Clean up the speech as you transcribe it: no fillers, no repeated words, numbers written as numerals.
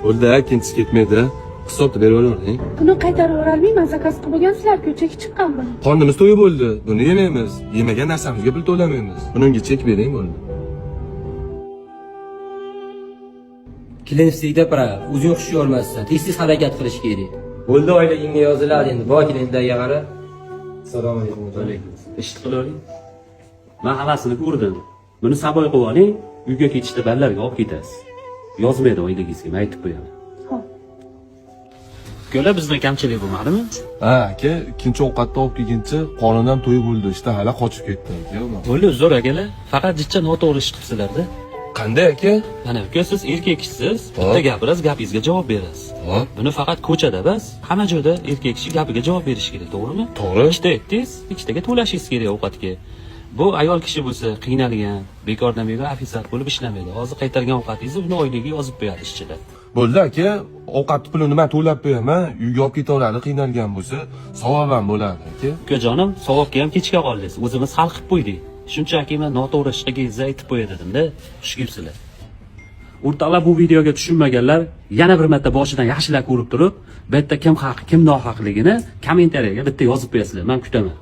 Bo'ldi, ikkinchisi ketmaydi. Hisobni berib olavering. Buni qaytarib yuborolmayman, zakaz qilib bo'lgansizlar, ko'chaga chiqqan buni. Qornimiz to'yib bo'ldi. Buni yemaymiz. Yemagan narsamizga pul to'lamaymiz. Buningga chek bering bo'ldi. Klinistikda para, o'zing hushi olmassan, tez-tez harakat qilish kerak. Bo'ldi, oilangga yoziladi endi. Bor klinikdaga qara. Assalomu alaykum. Eshit qilavering. Men hammasini ko'rdim. Buni saboy qilib oling, uyga ketishda ballarga olib ketasiz. Yozmaydi oilangizga, men aytib qo'yaman. Xo'p. Ko'la bizdan kamchilik bo'lmadimi? Ha, aka, ikkinchi ovqatni olib kelguncha qorin ham to'yib bo'ldi. Ishtahala qochib ketdi aka. Bo'ldi, zo'r akalar. Faqat jichcha noto'g'ri ish qilibsizlar-da. Qanday aka? Mana uka, siz erkaksiz, bitta gapirasiz, gapingizga javob berasiz. Buni faqat ko'chada emas, hamma joyda erkak kishi gapiga javob berish kerak, to'g'rimi? To'g'ri. Ikkita aytdingiz, ikkitaga to'lashingiz kerak ovqatga. Bu ayol kishi bo'lsa, qiynalgan, bekordan bega ofitsar bo'lib ishlamaydi. Hozir qaytargan ovqatingizni uni oilaga yozib qo'yadi ishchilar. Bo'ldi aka, ovqat pulini men to'lab qo'yaman. Uyga olib ketaveradi, qiynalgan bo'lsa, savob ham bo'ladi aka. Ukajonim, savobga ham kechga qoldingiz. O'zimiz hal qilib qo'ydik. Shunchaki men noto'g'ri ish qilganingizni aytib qo'yay dedim-da, xush kelibsizlar. O'rtoqlar, bu videoga tushunmaganlar yana bir marta boshidan yaxshilab ko'rib turib, bu yerda kim haq, kim nohaqligini kommentariyaga bitta yozib qo'yasizlar. Men kutaman.